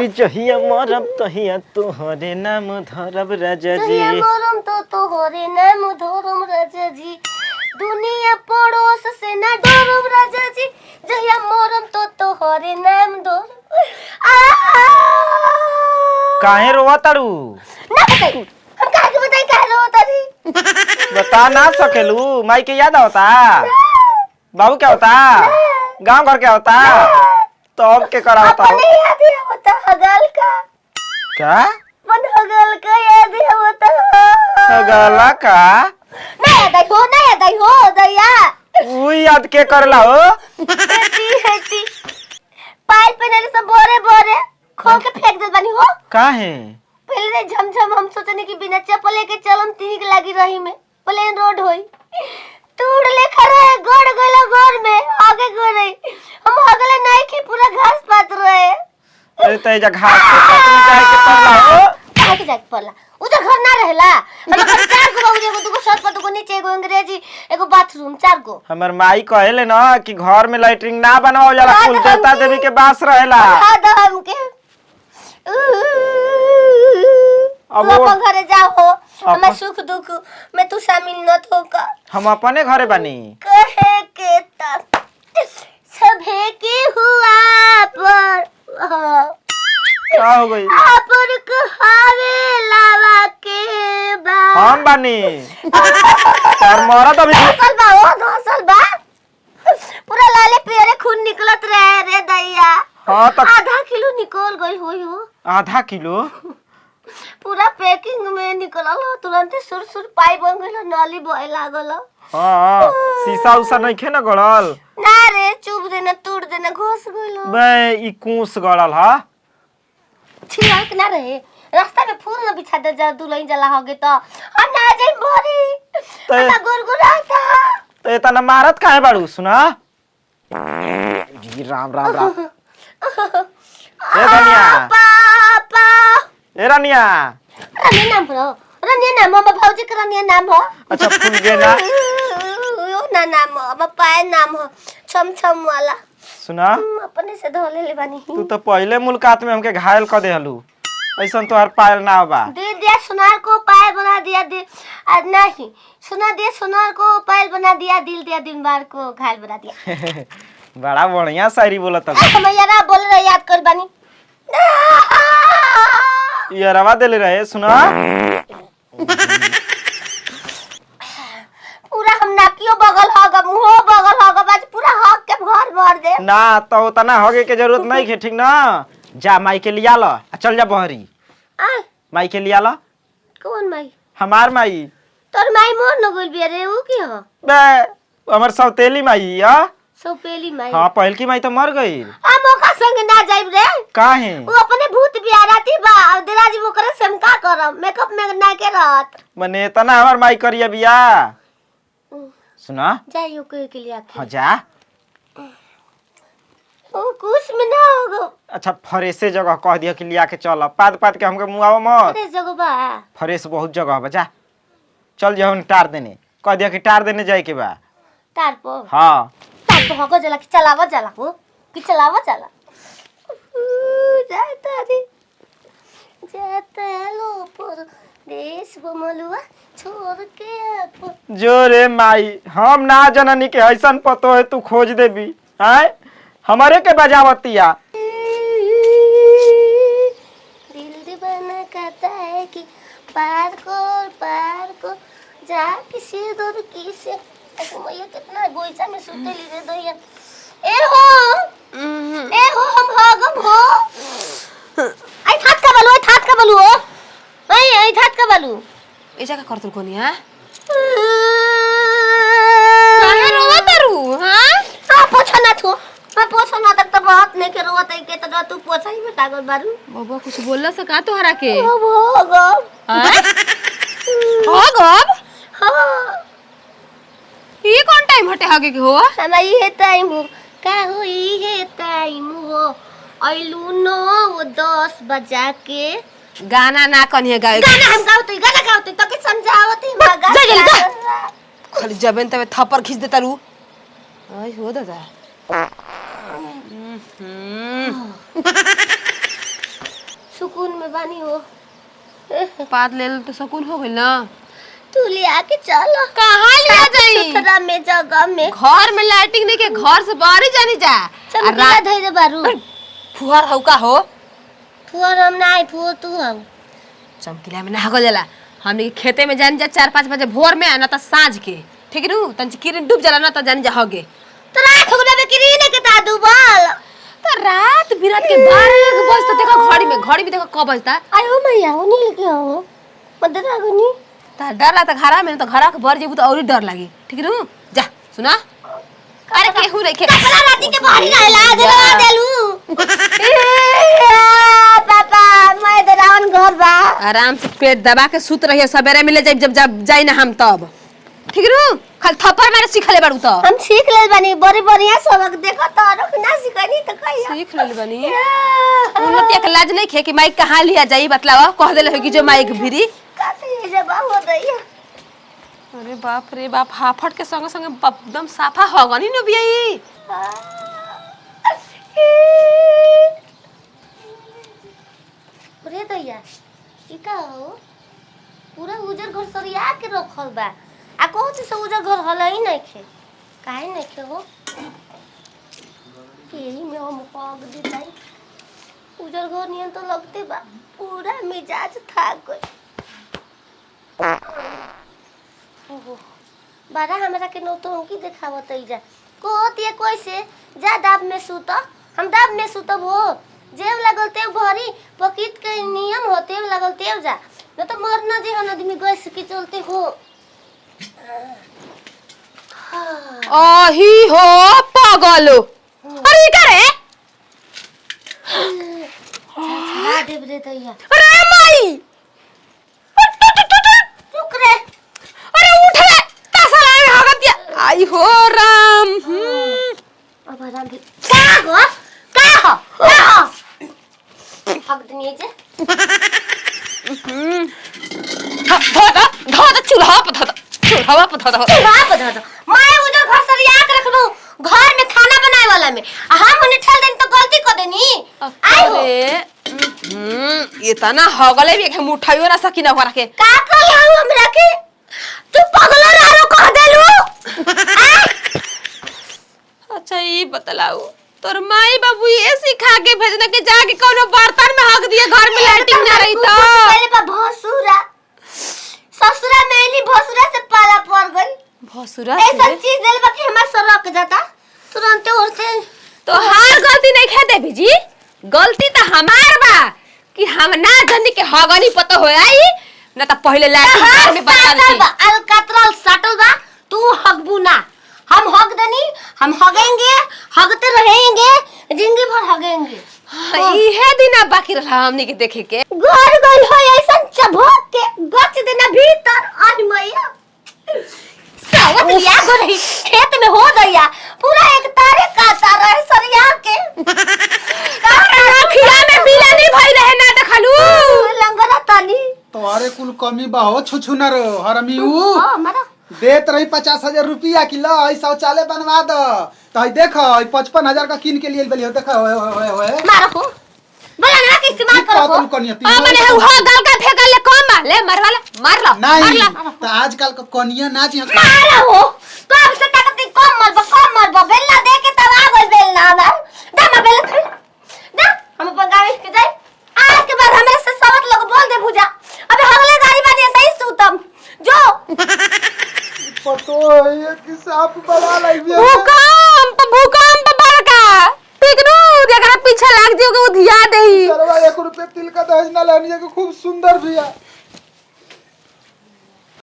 कि जहिया मरब तहिया तोहरे नाम धरब राजा जी। जहिया मरम तो तोहरे नाम धरम राजा जी। दुनिया पड़ोस से ना डरम राजा जी। जहिया मरम तो तोहरे नाम धरम। काहे रोवा तारू? ना बताई हम काहे के बताई काहे रोवा तारी? बता ना सकेलू? माई के याद होता? बाबू क्या होता? गांव घर क्या होता? तो अब के करा होता? अपने याद है होता हगल का। क्या? मन हगल का याद है होता। हगला का? ना याद आई हो दया। उ याद के करला हो? हेती पायल पहनले सब बोरे बोरे खोल के फेंक दे बानी हो। काहे? पहले झमझम हम सोचने की बिना चप्पल के चलम तीन के लागी रही में प्लेन रोड होई तूड़ ले खरा है गोड़ गला गोड़ में आगे गोड़ हम अगले नहीं की पूरा घास पात रहे। अरे तेजा घास के पतनी जाए के पड़ला हो? काहे के जाए के पड़ला? उधर घर ना रहेला। हम घर चार गो बाबू एगो दुगो छत पर दुगो नीचे एगो अंग्रेजी एगो बाथरूम चार गो। हमर माई कहेले ना कि घर में लैट्रिन ना बनाओ जाला कुल देवता देवी के बास रहेला। हां द हमके अब अपन घरे जाओ हमें सुख दुख में तू शामिल न हो का। हम अपने घरे बनी कहे के तब सभे के हुआ पर का हो गई? पर कहावे लावा के बा हम बनी और मरद अभी 2 साल बा पूरा लाले पेरे खून निकलत रहे रे दैया। हां तो आधा किलो निकल गई होई हो। आधा किलो पूरा पैकिंग में निकलल हो तुरंत सुर पाई बन गइल नाली बहे लागल। हां शीशा उसा नहीं खे ना गड़ल ना रे चुभ देना टूट देना घोस गइल बे ई कूस गड़ल हा छिलक ना रहे रास्ता में फूल न बिछा दे जा दुलई जला होगे तो हम ना जाई भरी ना गुरगुराता तो इतना मारत काहे बाड़ू सुना जी राम राम राम ए धनिया पापा ए रानिया रानिया नाम हो रानिया नाम बाबा भौजी का रानिया नाम हो। अच्छा फूल गे ना ना नाम हो बाबा नाम हो छम छम वाला सुना अपने से धोले ले बानी। तू तो पहले मुलाकात में हमके घायल कर देहलू ऐसन तोहर पायल ना बा। दे दिया सुनार को पायल बना दिया दे नहीं सुना दिया सुनार को पायल बना दिया दिल दिया दिन बार को घायल बना दिया। बड़ा बढ़िया शायरी बोलत है। हम यारा बोल रहे याद कर बानी ये रवा देले रहे सुना पूरा हम नाकियो बगल होगा मुंह बगल होगा बस पूरा हक के भर भर दे ना तो उतना होगे के जरूरत नहीं है ठीक ना। जा माई के लिया लो चल जा बहरी माई के लिया लो। कौन माई? हमार माई। तोर माई मोर न गोल बिया रे ऊ की हो? बे हमर सौतेली माई या सौपेली माई। हां पहल की माई तो मर गई। आ मोका संग ना जाइब रे काहे? वो अपने भूत बियाराती बा देराजी वो करे से हम का करब मेकअप में ना के रहत मने तना हमर माई करिया बिया सुना जाइयो के लिए आके। हां जा ओ कुछ में ना होगो। अच्छा फ्रेशे जगह कह दिया कि लिया के चल पाद पाद के हमके मुआवा मत। फ्रेश जगह बा फ्रेश बहुत जगह बा जा चल जहन टार देने कह दिया कि टार देने जाए के बा तार पर। हां तार पर होगो जला कि चलावा जला हो कि चलावा चला जाता रे जाता लो पर देश बमलुआ छोड़ के अपन जो रे माई हम ना जननी के ऐसन पतो है तू खोज देबी हैं हमारे के बजावतिया दिल दीवाना कहता है कि पार को जा किसी दूर किसे ऐसे मैया कितना गोइसा में सुते ली रे दैया ए हो हम हो आई थात का बलू हो आई थात का बलू ए जगह करतल कोनी हां काहे रोवा तारू हां आ पोछा ना थो मैं पोछा ना तक तो बात नहीं के रोवत है के तो तू पोछा ही बता गो बारू बाबा कुछ बोलला से का तोहरा के ओ भोग हां हो गब हां ये कौन टाइम हटे आगे के हो हमरा ये टाइम हो का हो ये टाइम हो आइलू 9:10 बजा के गाना ना कनिए गाए गाना हम गावते तो के समझावती मगा जा जल्दी जा खाली जबन तबे थप्पड़ खींच देता रू आई हो दादा सुकून में बानी हो। पाद ले लो तो सुकून हो गइल ना। तू ले आके चलो। कहाँ लिया जाई? सुथरा में जगह में। घर में लाइटिंग नहीं के घर से बाहर ही जानी जा। चमकीला धइले बारू। फुहर हौ का हो? फुहर हम ना आई, फुहर तू हम। चमकीला में ना हो जाला। हमने के खेते में जानी जा 4-5 बजे भोर में ना त साँझ के। ठीक नु तंच किरण डूब जाला ना त जानी जा होगे। तो रात हो गले किरण के ता डूबल। तो रात बिरात के 12 बजता देखो घड़ी में देखो कब बजता। आयो मैया हो नील के हो। मदर आगनी। ता डर ला त घरा में तो घरा के बर जेबू तो और डर लागी। ठीक नु जा सुना। अरे केहू नहीं खे कपड़ा राती के बाहर रहला देलू। पापा मैं दरावन घर बा। आराम से पेट दबा के सूत रहिए सवेरे मिले जब जाई ना हम तब। ठीक नु खाली थप्पड़ मारे सिखले बाड़ू तो। हम सीख लेल बानी बड़ी बढ़िया सबक देखो तो रुक ना सिखनी तो कहिया सीख लेल बानी। उन्नति के लाज नहीं खे कि माइक कहां लिया जाई बतलावा कह देले हो कि जो माइक भिरी काते जे बा हो दैया। अरे बाप रे बाप हाफट के संग संग एकदम साफा हो गनी न बियाई। अरे दैया ई का हो पूरा उजर घर सरिया के रखल बा। आ कोच से उजर घर हला ही नहीं खे काहे नहीं खे हो। यही में हम पाग देताई उजर घर नियन तो लगते बा पूरा मिजाज था गई। ओहो बारा हमरा के नौटंकी देखावत जा कहत ये कैसे जा दाब में सूत हम दाब में सूतब हो जेव लागल तेव भरी पकित के नियम होते लागल तेव जा न तो मरना जे हन आदमी गैस के चलते हो। आही हो पागलो। अरे का रे छा देब रे दैया। अरे माई रुक रे अरे उठ रे तसला में हगत दिया। आई हो राम। अब आराम भी का हो हक दनी जे धा चूल्हा पर धा चूल्हा पर धा मैं उधर घर सरिया के रख लूं घर में खाना बनाए वाला में हम उन्हें ठेल देनी तो गलती कर देनी। आई हो ये तना हगले भी हम उठाइयो ना सकी ना ओकरा के का कहलौ हमरा के तू पगला रारो कह देलू। अच्छा ये बतलाओ तोर माई बाबू ये सिखा के भेजना कि जाके कोनो बर्तन में हक दिए घर में लाइटिंग ना रही तो पहले बा भसुरा ससुरा में नहीं भसुरा से पाला पड़ गई। भसुरा ऐसा से चीज दिल बाकी हमार सरक जाता तुरंत उड़ते तो हार गलती नहीं खेते बीजी गलती तो हमार बा कि हम ना जनी के हगनी पता हो आई ना तो पहले लाइटिंग घर में बता देती। अलकतरल सटल बा तू हगबू ना हम हग दनी हम हगेंगे हगते रहेंगे जिंदगी भर हगेंगे। इहे दिन अब बाकी रहा हमने के देखे के घर गई हो ऐसा चबक के गच देना भीतर आज मैया सावत लिया go रही खेत में हो गया पूरा एक तारे काटा रहे सरिया के रखिया में बिला नहीं भई रहे ना देखलू लंगरा ताली तुम्हारे कुल कमी बा हो छुछुनर हरमियू हां मारा देत रही 50,000 रुपया किलो शौचालय बनवा दो तो देखो 55,000 का कीन के लिए बलियो देखो मारो को बोला ना कि इस्तेमाल करो को माने हो गल का फेंकल ले कम ले मार ला नहीं तो आजकल का कनिया नाच मारो हो तो अब से ताकत कम मर बेलना दे के तब आ गई बेलना ना दम बेल ना हम अपन गाड़ी के जाए आज के बाद हमरे से सबत लोग बोल दे भुजा अबे हगले गाड़ी बानी सही सूतम जो पतो है कि सांप बड़ा लगिया भूकंप बड़का पिकनू जगह पीछे लाग जियो के उधिया देही सरवा 1 रुपया तिल का दहेज ना लेनी है खूब सुंदर भी है।